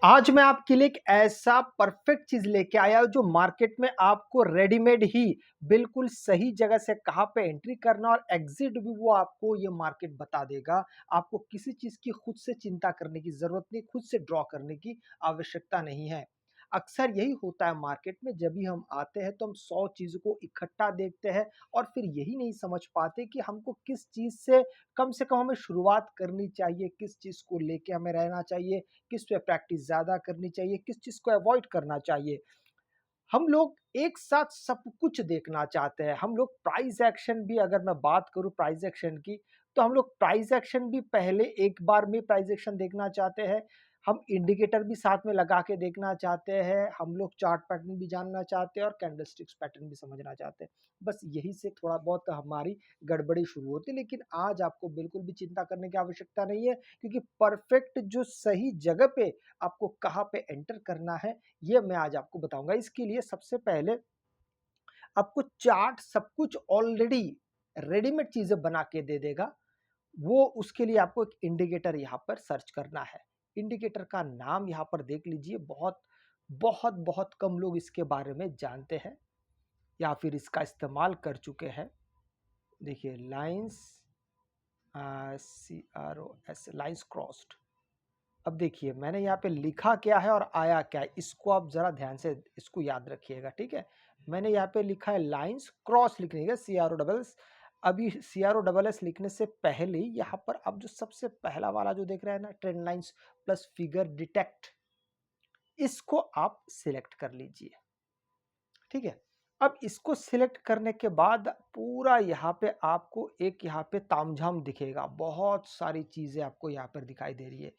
आज मैं आपके लिए एक ऐसा परफेक्ट चीज लेके आया हूं जो मार्केट में आपको रेडीमेड ही बिल्कुल सही जगह से कहां पे एंट्री करना और एग्जिट भी वो आपको ये मार्केट बता देगा। आपको किसी चीज की खुद से चिंता करने की जरूरत नहीं, खुद से ड्रॉ करने की आवश्यकता नहीं है। अक्सर यही होता है मार्केट में, जब भी हम आते हैं तो हम 100 चीजों को इकट्ठा देखते हैं और फिर यही नहीं समझ पाते कि हमको किस चीज से कम हमें शुरुआत करनी चाहिए, किस चीज को लेके हमें रहना चाहिए, किस पे प्रैक्टिस ज़्यादा करनी चाहिए, किस चीज़ को अवॉइड करना चाहिए। हम लोग एक साथ सब कुछ देखना चाहते हैं। हम लोग प्राइस एक्शन भी, अगर मैं बात करूँ प्राइस एक्शन की, तो हम लोग प्राइस एक्शन भी पहले एक बार में प्राइस एक्शन देखना चाहते हैं। हम इंडिकेटर भी साथ में लगा के देखना चाहते हैं। हम लोग चार्ट पैटर्न भी जानना चाहते हैं और कैंडलस्टिक्स पैटर्न भी समझना चाहते हैं। बस यही से थोड़ा बहुत हमारी गड़बड़ी शुरू होती है, लेकिन आज आपको बिल्कुल भी चिंता करने की आवश्यकता नहीं है, क्योंकि परफेक्ट जो सही जगह पे आपको कहाँ पे एंटर करना है, ये मैं आज आपको बताऊंगा। इसके लिए सबसे पहले आपको चार्ट सब कुछ ऑलरेडी रेडीमेड चीजें बना के दे देगा। वो उसके लिए आपको एक इंडिकेटर यहाँ पर सर्च करना है। इंडिकेटर का नाम यहाँ पर देख लीजिए। बहुत बहुत बहुत कम लोग इसके बारे में जानते हैं या फिर इसका इस्तेमाल कर चुके हैं। देखिए लाइंस, CROS, लाइंस क्रॉस्ड। अब देखिए मैंने यहाँ पे लिखा क्या है और आया क्या है, इसको आप जरा ध्यान से इसको याद रखिएगा, ठीक है। मैंने यहाँ पे लिखा है लाइंस क्रॉस, लिखने का CROSS। अभी CROSS लिखने से पहले यहाँ पर अब जो सबसे पहला वाला जो देख रहे हैं ना, trend lines plus figure detect, इसको आप सिलेक्ट कर लीजिए, ठीक है। अब इसको सिलेक्ट करने के बाद पूरा यहाँ पे आपको एक यहाँ पे तामझाम दिखेगा, बहुत सारी चीजें आपको यहाँ पर दिखाई दे रही है।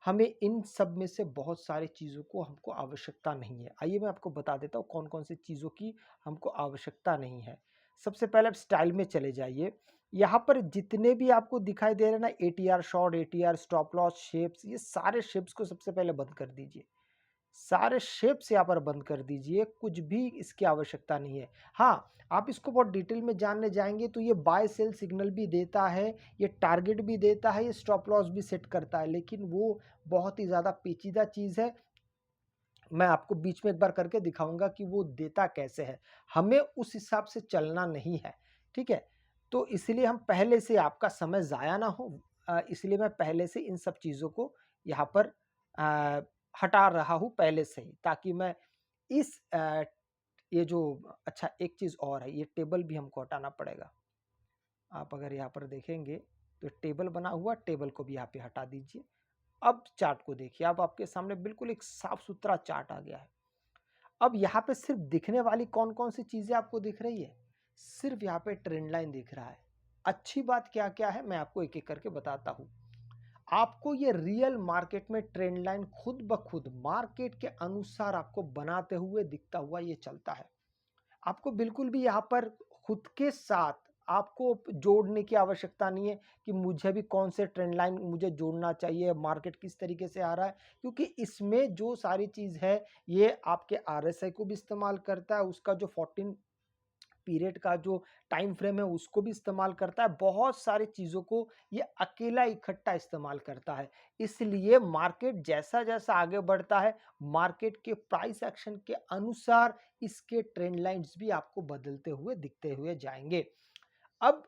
हमें इन सब में से बहुत सारी चीज़ों को हमको आवश्यकता नहीं है। आइए मैं आपको बता देता हूँ कौन कौन सी चीज़ों की हमको आवश्यकता नहीं है। सबसे पहले आप स्टाइल में चले जाइए। यहाँ पर जितने भी आपको दिखाई दे रहे हैं ना, ATR short, ATR stop loss, shapes, ये सारे शेप्स को सबसे पहले बंद कर दीजिए। सारे शेप्स यहाँ पर बंद कर दीजिए, कुछ भी इसकी आवश्यकता नहीं है। हाँ, आप इसको बहुत डिटेल में जानने जाएंगे तो ये बाय सेल सिग्नल भी देता है, ये टारगेट भी देता है, ये स्टॉप लॉस भी सेट करता है, लेकिन वो बहुत ही ज़्यादा पेचीदा चीज़ है। मैं आपको बीच में एक बार करके दिखाऊंगा कि वो देता कैसे है। हमें उस हिसाब से चलना नहीं है, ठीक है। तो इसलिए हम पहले से, आपका समय ज़ाया ना हो, इसलिए मैं पहले से इन सब चीज़ों को यहाँ पर हटा रहा हूँ पहले से ही, ताकि मैं इस ये जो, अच्छा एक चीज़ और है, ये टेबल भी हमको हटाना पड़ेगा। आप अगर यहाँ पर देखेंगे तो टेबल बना हुआ, टेबल को भी यहाँ पे हटा दीजिए। अब चार्ट को देखिए, अब आपके सामने बिल्कुल एक साफ सुथरा चार्ट आ गया है। अब यहाँ पे सिर्फ दिखने वाली कौन कौन सी चीजें आपको दिख रही है, सिर्फ यहाँ पे ट्रेंड लाइन दिख रहा है। अच्छी बात क्या क्या है मैं आपको एक एक करके बताता हूँ। आपको ये रियल मार्केट में ट्रेंड लाइन खुद ब खुद मार्केट के अनुसार आपको बनाते हुए दिखता हुआ ये चलता है। आपको बिल्कुल भी यहाँ पर खुद के साथ आपको जोड़ने की आवश्यकता नहीं है कि मुझे भी कौन से ट्रेंड लाइन मुझे जोड़ना चाहिए, मार्केट किस तरीके से आ रहा है, क्योंकि इसमें जो सारी चीज़ है ये आपके RSI को भी इस्तेमाल करता है, उसका जो 14 पीरियड का जो टाइम फ्रेम है उसको भी इस्तेमाल करता है, बहुत सारी चीज़ों को ये अकेला इकट्ठा इस्तेमाल करता है। इसलिए मार्केट जैसा जैसा आगे बढ़ता है, मार्केट के प्राइस एक्शन के अनुसार इसके ट्रेंड लाइंस भी आपको बदलते हुए दिखते हुए जाएंगे। अब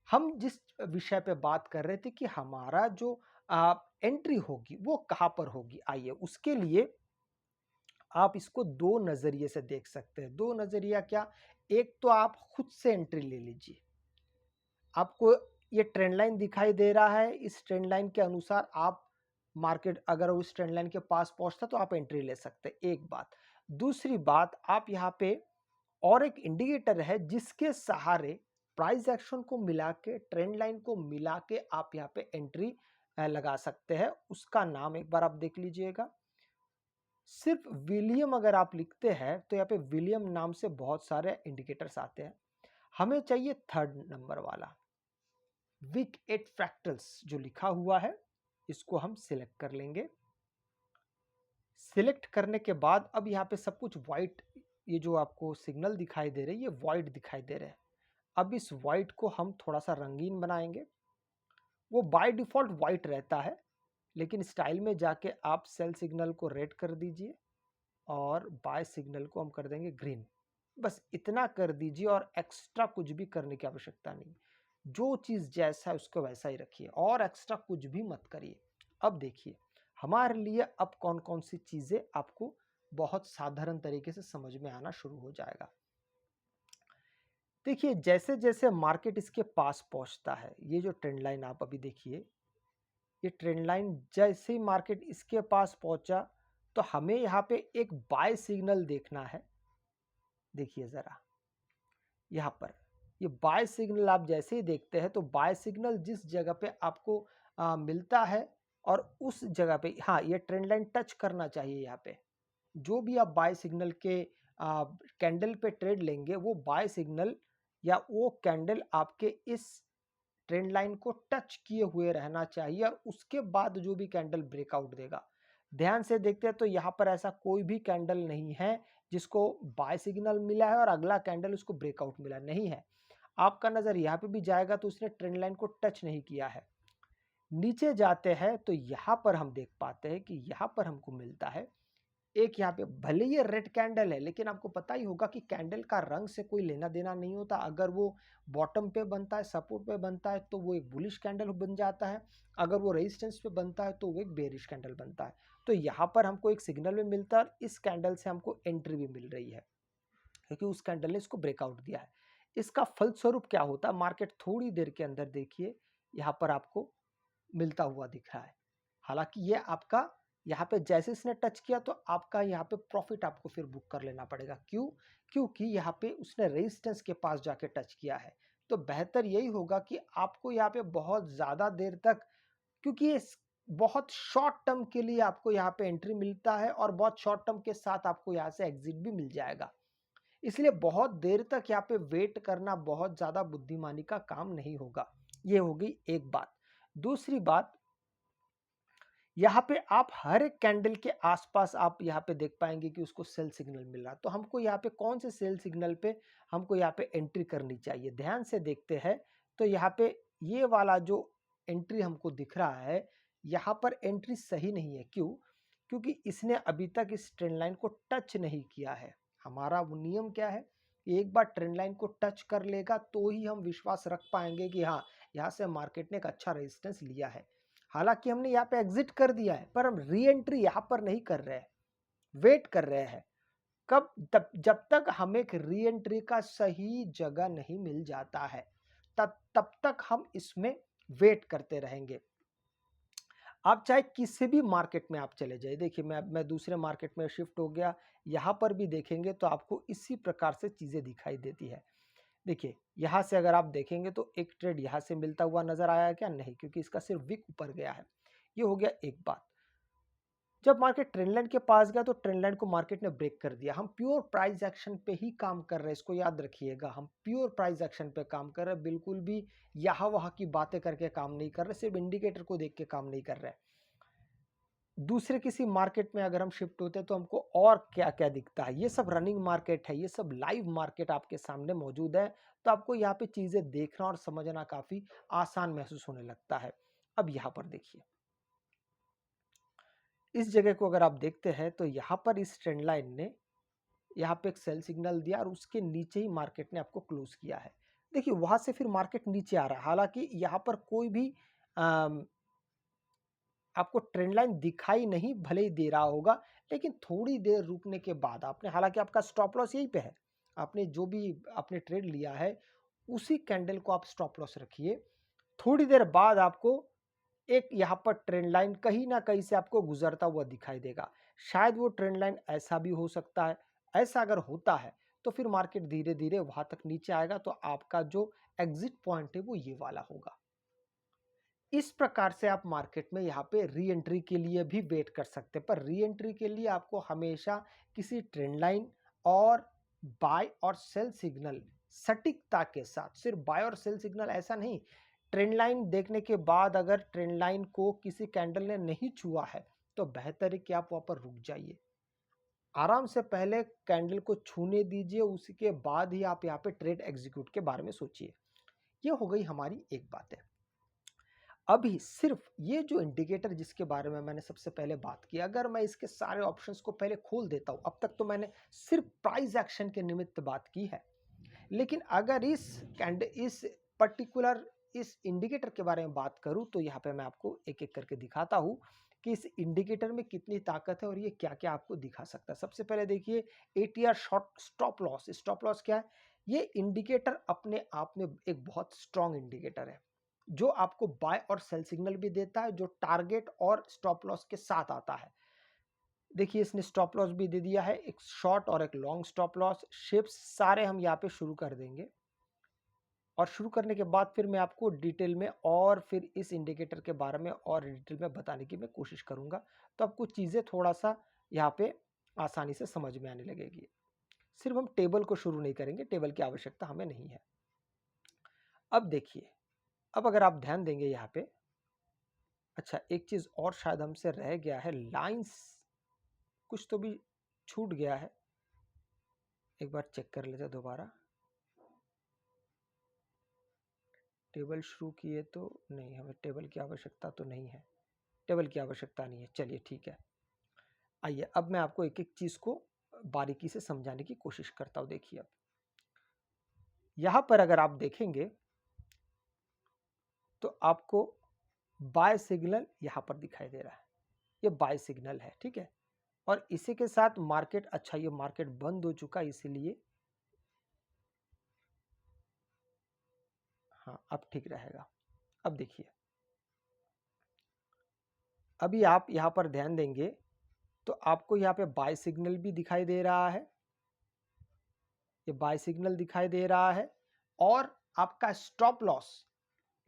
हम जिस विषय पे बात कर रहे थे कि हमारा जो एंट्री होगी वो कहाँ पर होगी, आइए उसके लिए आप इसको दो नजरिए से देख सकते हैं। दो नजरिया क्या, एक तो आप खुद से एंट्री ले लीजिए। आपको ये ट्रेंड लाइन दिखाई दे रहा है, इस ट्रेंड लाइन के अनुसार आप मार्केट अगर उस ट्रेंड लाइन के पास पहुंचता तो आप एंट्री ले सकते हैं, एक बात। दूसरी बात, आप यहाँ पे और एक इंडिकेटर है जिसके सहारे प्राइस एक्शन को मिला के, ट्रेंड लाइन को मिला के आप यहाँ पे एंट्री लगा सकते हैं। उसका नाम एक बार आप देख लीजिएगा। सिर्फ विलियम अगर आप लिखते हैं तो यहाँ पे विलियम नाम से बहुत सारे इंडिकेटर्स आते हैं। हमें चाहिए थर्ड नंबर वाला, विक एट फ्रैक्टल्स जो लिखा हुआ है, इसको हम सिलेक्ट कर लेंगे। सिलेक्ट करने के बाद अब यहाँ पे सब कुछ व्हाइट, ये जो आपको सिग्नल दिखाई दे रहे हैं ये व्हाइट दिखाई दे रहे हैं। अब इस व्हाइट को हम थोड़ा सा रंगीन बनाएंगे। वो बाय डिफॉल्ट व्हाइट रहता है, लेकिन स्टाइल में जाके आप सेल सिग्नल को रेड कर दीजिए और बाय सिग्नल को हम कर देंगे ग्रीन। बस इतना कर दीजिए और एक्स्ट्रा कुछ भी करने की आवश्यकता नहीं। जो चीज़ जैसा है उसको वैसा ही रखिए और एक्स्ट्रा कुछ भी मत करिए। अब देखिए हमारे लिए अब कौन कौन सी चीज़ें आपको बहुत साधारण तरीके से समझ में आना शुरू हो जाएगा। देखिए जैसे जैसे मार्केट इसके पास पहुंचता है, ये जो ट्रेंड लाइन आप अभी देखिए, ये ट्रेंड लाइन जैसे ही मार्केट इसके पास पहुंचा तो हमें यहाँ पे एक बाय सिग्नल देखना है। देखिए जरा यहाँ पर ये बाय सिग्नल आप जैसे ही देखते हैं तो बाय सिग्नल जिस जगह पे आपको मिलता है और उस जगह पे हाँ ये ट्रेंड लाइन टच करना चाहिए। यहाँ पे जो भी आप बाय सिग्नल के कैंडल पे ट्रेड लेंगे वो बाय सिग्नल या वो कैंडल आपके इस ट्रेंड लाइन को टच किए हुए रहना चाहिए और उसके बाद जो भी कैंडल ब्रेकआउट देगा। ध्यान से देखते हैं तो यहाँ पर ऐसा कोई भी कैंडल नहीं है जिसको बाय सिग्नल मिला है और अगला कैंडल उसको ब्रेकआउट मिला नहीं है। आपका नजर यहाँ पे भी जाएगा तो उसने ट्रेंड लाइन को टच नहीं किया है। नीचे जाते हैं तो यहाँ पर हम देख पाते हैं कि यहाँ पर हमको मिलता है एक, यहाँ पे भले ये रेड कैंडल है लेकिन आपको पता ही होगा कि कैंडल का रंग से कोई लेना देना नहीं होता। अगर वो बॉटम पे बनता है, सपोर्ट पे बनता है तो वो एक बुलिश कैंडल बन जाता है, अगर वो रेजिस्टेंस पे बनता है तो वो एक बेरिश कैंडल बनता है। तो यहाँ पर हमको एक सिग्नल भी मिलता है और इस कैंडल से हमको एंट्री भी मिल रही है क्योंकि उस कैंडल ने इसको ब्रेकआउट दिया है। इसका फलस्वरूप क्या होता है, मार्केट थोड़ी देर के अंदर देखिए यहाँ पर आपको मिलता हुआ दिख रहा है। हालांकि ये आपका यहाँ पे जैसे इसने टच किया तो आपका यहाँ पे प्रॉफिट आपको फिर बुक कर लेना पड़ेगा। क्यों? क्योंकि यहाँ पे उसने रेजिस्टेंस के पास जाके टच किया है। तो बेहतर यही होगा कि आपको यहाँ पे बहुत ज़्यादा देर तक, क्योंकि ये बहुत शॉर्ट टर्म के लिए आपको यहाँ पे एंट्री मिलता है और बहुत शॉर्ट टर्म के साथ आपको यहाँ से एग्जिट भी मिल जाएगा। इसलिए बहुत देर तक यहाँ पे वेट करना बहुत ज़्यादा बुद्धिमानी का काम नहीं होगा। ये होगी एक बात। दूसरी बात, यहाँ पे आप हर एक कैंडल के आसपास आप यहाँ पे देख पाएंगे कि उसको सेल सिग्नल मिल रहा है। तो हमको यहाँ पे कौन से सेल सिग्नल पे हमको यहाँ पे एंट्री करनी चाहिए, ध्यान से देखते हैं तो यहाँ पे ये वाला जो एंट्री हमको दिख रहा है यहाँ पर एंट्री सही नहीं है। क्यों? क्योंकि इसने अभी तक इस ट्रेंड लाइन को टच नहीं किया है। हमारा वो नियम क्या है, एक बार ट्रेंड लाइन को टच कर लेगा तो ही हम विश्वास रख पाएंगे कि हाँ यहाँ से मार्केट ने एक अच्छा रेजिस्टेंस लिया है। हालांकि हमने यहाँ पे एग्जिट कर दिया है पर हम री एंट्री यहाँ पर नहीं कर रहे हैं, वेट कर रहे हैं। कब? तब जब तक हमें एक री एंट्री का सही जगह नहीं मिल जाता है तब तक हम इसमें वेट करते रहेंगे। आप चाहे किसी भी मार्केट में आप चले जाए, देखिए मैं दूसरे मार्केट में शिफ्ट हो गया, यहाँ पर भी देखेंगे तो आपको इसी प्रकार से चीज़ें दिखाई देती है। देखिए यहाँ से अगर आप देखेंगे तो एक ट्रेड यहाँ से मिलता हुआ नजर आया क्या? नहीं, क्योंकि इसका सिर्फ विक ऊपर गया है। ये हो गया एक बात। जब मार्केट ट्रेंड लाइन के पास गया तो ट्रेंड लाइन को मार्केट ने ब्रेक कर दिया। हम प्योर प्राइस एक्शन पे ही काम कर रहे हैं, इसको याद रखिएगा। हम प्योर प्राइस एक्शन पे काम कर रहे हैं, बिल्कुल भी यहाँ वहाँ की बातें करके काम नहीं कर रहे, सिर्फ इंडिकेटर को देख के काम नहीं कर रहे। दूसरे किसी मार्केट में अगर हम शिफ्ट होते हैं तो हमको और क्या क्या दिखता है, ये सब रनिंग मार्केट है, ये सब लाइव मार्केट आपके सामने मौजूद है। तो आपको यहाँ पे चीजें देखना और समझना काफी आसान महसूस होने लगता है। अब यहाँ पर देखिए, इस जगह को अगर आप देखते हैं तो यहाँ पर इस ट्रेंड लाइन ने यहाँ पे एक सेल सिग्नल दिया और उसके नीचे ही मार्केट ने आपको क्लोज किया है। देखिए वहां से फिर मार्केट नीचे आ रहा है, हालांकि यहाँ पर कोई भी आपको ट्रेंड लाइन दिखाई नहीं भले ही दे रहा होगा, लेकिन थोड़ी देर रुकने के बाद आपने, हालांकि आपका स्टॉप लॉस यहीं पे है, आपने जो भी आपने ट्रेड लिया है उसी कैंडल को आप स्टॉप लॉस रखिए। थोड़ी देर बाद आपको एक यहाँ पर ट्रेंड लाइन कहीं ना कहीं से आपको गुजरता हुआ दिखाई देगा। शायद वो ट्रेंड लाइन ऐसा भी हो सकता है। ऐसा अगर होता है तो फिर मार्केट धीरे धीरे वहां तक नीचे आएगा तो आपका जो एग्जिट पॉइंट है वो ये वाला होगा। इस प्रकार से आप मार्केट में यहाँ पे री एंट्री के लिए भी वेट कर सकते हैं, पर री एंट्री के लिए आपको हमेशा किसी ट्रेंड लाइन और बाय और सेल सिग्नल सटीकता के साथ, सिर्फ बाय और सेल सिग्नल ऐसा नहीं, ट्रेंड लाइन देखने के बाद अगर ट्रेंड लाइन को किसी कैंडल ने नहीं छुआ है तो बेहतर है कि आप वहां पर रुक जाइए, आराम से पहले कैंडल को छूने दीजिए, उसके बाद ही आप यहाँ पे ट्रेड एग्जीक्यूट के बारे में सोचिए। ये हो गई हमारी एक बात है। अभी सिर्फ ये जो इंडिकेटर जिसके बारे में मैंने सबसे पहले बात की, अगर मैं इसके सारे ऑप्शंस को पहले खोल देता हूं, अब तक तो मैंने सिर्फ प्राइस एक्शन के निमित्त बात की है, लेकिन अगर इस पर्टिकुलर इस इंडिकेटर के बारे में बात करूं तो यहाँ पे मैं आपको एक एक करके दिखाता हूं कि इस इंडिकेटर में कितनी ताकत है और ये क्या क्या आपको दिखा सकता है। सबसे पहले देखिए ATR short stop loss. Stop loss क्या है? ये इंडिकेटर अपने आप में एक बहुत स्ट्रॉन्ग इंडिकेटर है जो आपको बाय और सेल सिग्नल भी देता है, जो टारगेट और स्टॉप लॉस के साथ आता है। देखिए इसने स्टॉप लॉस भी दे दिया है, एक शॉर्ट और एक लॉन्ग स्टॉप लॉस। शेप्स सारे हम यहाँ पे शुरू कर देंगे और शुरू करने के बाद फिर मैं आपको डिटेल में और फिर इस इंडिकेटर के बारे में और डिटेल में बताने की मैं कोशिश करूंगा, तो आपको चीज़ें थोड़ा सा यहाँ पे आसानी से समझ में आने लगेगी। सिर्फ हम टेबल को शुरू नहीं करेंगे, टेबल की आवश्यकता हमें नहीं है। अब देखिए, अब अगर आप ध्यान देंगे यहाँ पे, अच्छा एक चीज़ और शायद हमसे रह गया है, लाइंस कुछ तो भी छूट गया है, एक बार चेक कर लेते हैं दोबारा। टेबल शुरू किए तो नहीं, हमें टेबल की आवश्यकता तो नहीं है, टेबल की आवश्यकता नहीं है। चलिए ठीक है, आइए अब मैं आपको एक एक चीज़ को बारीकी से समझाने की कोशिश करता हूँ। देखिए अब यहाँ पर अगर आप देखेंगे तो आपको बाय सिग्नल यहाँ पर दिखाई दे रहा है, ये बाय सिग्नल है, ठीक है। और इसी के साथ मार्केट, अच्छा ये मार्केट बंद हो चुका इसीलिए, हाँ अब ठीक रहेगा। अब देखिए, अभी आप यहाँ पर ध्यान देंगे तो आपको यहाँ पे बाय सिग्नल भी दिखाई दे रहा है, ये बाय सिग्नल दिखाई दे रहा है। और आपका स्टॉप लॉस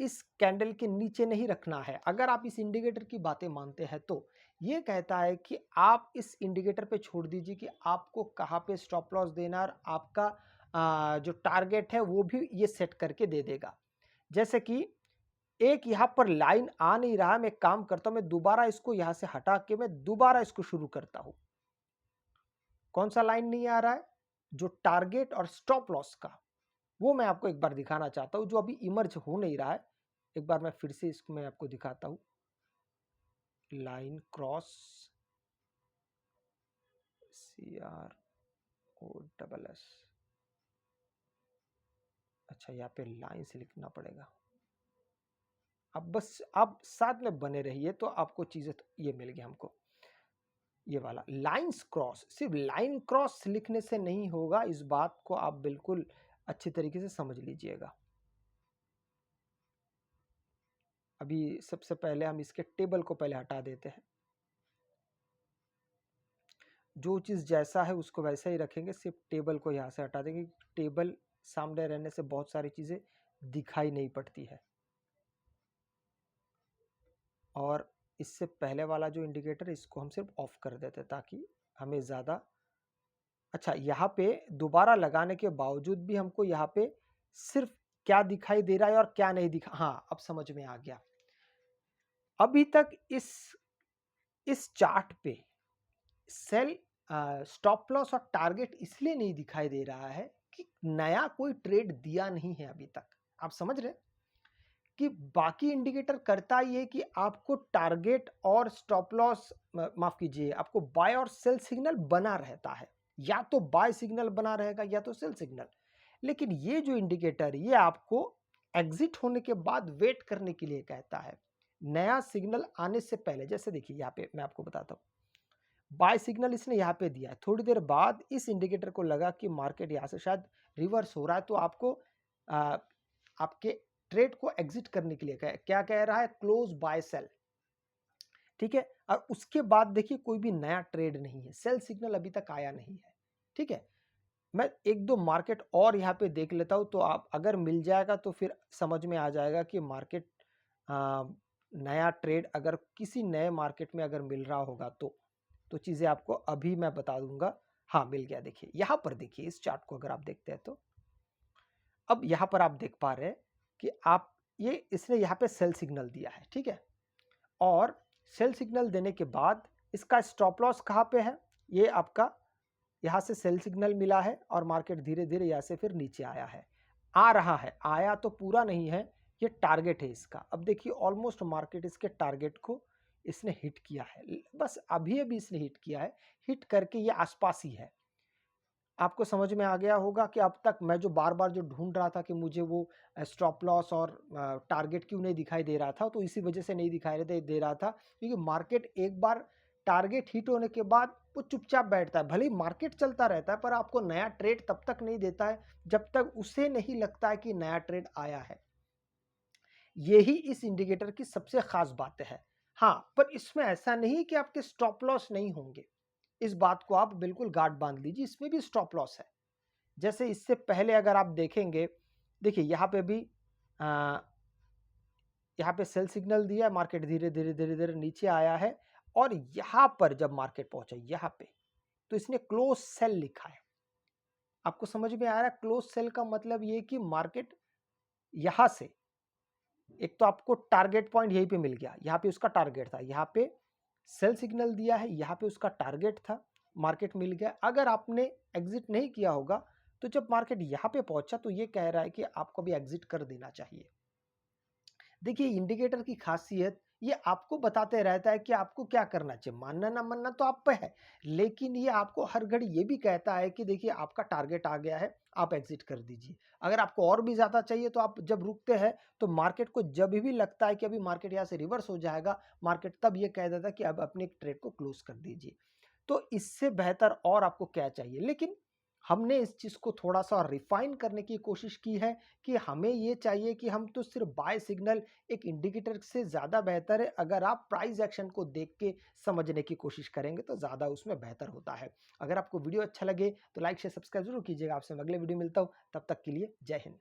इस कैंडल के नीचे नहीं रखना है। अगर आप इस इंडिकेटर की बातें मानते हैं तो ये कहता है कि आप इस इंडिकेटर पे छोड़ दीजिए कि आपको कहाँ पे स्टॉप लॉस देना है, और आपका जो टारगेट है वो भी ये सेट करके दे देगा। जैसे कि एक यहाँ पर लाइन आ नहीं रहा, मैं काम करता हूं, मैं दोबारा इसको यहां से हटा के मैं दोबारा इसको शुरू करता हूं। कौन सा लाइन नहीं आ रहा है? जो टारगेट और स्टॉप लॉस का, वो मैं आपको एक बार दिखाना चाहता हूं, जो अभी इमर्ज हो नहीं रहा है। एक बार मैं फिर से इसको मैं आपको दिखाता हूं। लाइन क्रॉस CROSS, अच्छा यहाँ पे लाइन से लिखना पड़ेगा। अब बस आप साथ में बने रहिए तो आपको चीजें ये मिल गई हमको। ये वाला लाइन्स क्रॉस, सिर्फ लाइन क्रॉस लिखने से नहीं होगा, इस बात को आप बिल्कुल अच्छी तरीके से समझ लीजिएगा। अभी सबसे पहले हम इसके टेबल को पहले हटा देते हैं। जो चीज़ जैसा है उसको वैसा ही रखेंगे, सिर्फ टेबल को यहाँ से हटा देंगे। टेबल सामने रहने से बहुत सारी चीज़ें दिखाई नहीं पड़ती है। और इससे पहले वाला जो इंडिकेटर, इसको हम सिर्फ ऑफ कर देते हैं ताकि हमें ज़्यादा, अच्छा यहाँ पे दोबारा लगाने के बावजूद भी हमको यहाँ पे सिर्फ क्या दिखाई दे रहा है और क्या नहीं दिखा, हाँ अब समझ में आ गया। अभी तक इस चार्ट पे सेल, स्टॉप लॉस और टारगेट इसलिए नहीं दिखाई दे रहा है कि नया कोई ट्रेड दिया नहीं है अभी तक। आप समझ रहे कि बाकी इंडिकेटर करता ये है कि आपको टारगेट और स्टॉप लॉस, माफ कीजिए, आपको बाय और सेल सिग्नल बना रहता है, या तो बाय सिग्नल बना रहेगा या तो सेल सिग्नल। लेकिन ये जो इंडिकेटर, ये आपको एग्जिट होने के बाद वेट करने के लिए कहता है, नया सिग्नल आने से पहले। जैसे देखिए यहाँ पे मैं आपको बताता हूँ, बाय सिग्नल इसने यहाँ पे दिया है, थोड़ी देर बाद इस इंडिकेटर को लगा कि मार्केट यहाँ से शायद रिवर्स हो रहा है, तो आपको आपके ट्रेड को एग्जिट करने के लिए क्या कह रहा है, क्लोज बाय सेल, ठीक है। और उसके बाद देखिए कोई भी नया ट्रेड नहीं है, सेल सिग्नल अभी तक आया नहीं है, ठीक है। मैं एक दो मार्केट और यहाँ पे देख लेता हूँ, तो आप अगर मिल जाएगा तो फिर समझ में आ जाएगा कि मार्केट, नया ट्रेड अगर किसी नए मार्केट में अगर मिल रहा होगा तो चीज़ें आपको अभी मैं बता दूंगा। हाँ मिल गया, देखिए यहाँ पर, देखिए इस चार्ट को अगर आप देखते हैं तो अब यहाँ पर आप देख पा रहे हैं कि आप ये इसने यहाँ पे सेल सिग्नल दिया है, ठीक है। और सेल सिग्नल देने के बाद इसका स्टॉप लॉस कहाँ पे है, ये आपका यहाँ से सेल सिग्नल मिला है और मार्केट धीरे धीरे यहाँ से फिर नीचे आया है, आ रहा है, आया तो पूरा नहीं है, ये टारगेट है इसका। अब देखिए ऑलमोस्ट मार्केट इसके टारगेट को इसने हिट किया है, बस अभी-अभी इसने हिट किया है, हिट करके ये आसपास ही है। आपको समझ में आ गया होगा कि अब तक मैं जो बार-बार जो ढूँढ रहा था कि मुझे वो स्टॉप लॉस और टारगेट क्यों नहीं दिखाई दे रहा था, तो इसी वजह से नहीं दिखाई दे रहा था क्योंकि मार्केट एक बार टारगेट हिट होने के बाद वो चुपचाप बैठता है। भले ही मार्केट चलता रहता है पर आपको नया ट्रेड तब तक नहीं देता है जब तक उसे नहीं लगता है कि नया ट्रेड आया है। यही इस इंडिकेटर की सबसे खास बात है। हाँ, पर इसमें ऐसा नहीं कि आपके स्टॉप लॉस नहीं होंगे। इस बात को आप बिल्कुल गांठ बांध लीजिए, इसमें भी स्टॉप लॉस है। जैसे इससे पहले अगर आप देखेंगे, देखिए यहाँ पे भी अ, यहाँ पे सेल सिग्नल दिया, मार्केट धीरे-धीरे नीचे आया है और यहाँ पर जब मार्केट पहुंचा यहाँ पे, तो इसने क्लोज सेल लिखा है। आपको समझ में आ रहा है क्लोज सेल का मतलब ये कि मार्केट यहाँ से एक तो आपको टारगेट पॉइंट यहीं पे मिल गया, यहाँ पे उसका टारगेट था, यहाँ पे सेल सिग्नल दिया है, यहाँ पे उसका टारगेट था, मार्केट मिल गया। अगर आपने एग्जिट नहीं किया होगा तो जब मार्केट यहाँ पे पहुंचा तो ये कह रहा है कि आपको भी एग्जिट कर देना चाहिए। देखिए इंडिकेटर की खासियत ये आपको बताते रहता है कि आपको क्या करना चाहिए, मानना ना मानना तो आप पे है, लेकिन ये आपको हर घड़ी ये भी कहता है कि देखिए आपका टारगेट आ गया है, आप एग्जिट कर दीजिए। अगर आपको और भी ज्यादा चाहिए तो आप जब रुकते हैं तो मार्केट को जब भी लगता है कि अभी मार्केट यहाँ से रिवर्स हो जाएगा, मार्केट तब ये कह देता है कि अब अपने ट्रेड को क्लोज कर दीजिए। तो इससे बेहतर और आपको क्या चाहिए, लेकिन हमने इस चीज़ को थोड़ा-सा रिफ़ाइन करने की कोशिश की है कि हमें ये चाहिए कि हम तो सिर्फ़ बाय सिग्नल एक इंडिकेटर से ज़्यादा बेहतर है अगर आप प्राइस एक्शन को देख के समझने की कोशिश करेंगे तो ज़्यादा उसमें बेहतर होता है। अगर आपको वीडियो अच्छा लगे तो लाइक, शेयर, सब्सक्राइब ज़रूर कीजिएगा। आपसे मैं अगले वीडियो में मिलता हूँ, तब तक के लिए जय हिंद।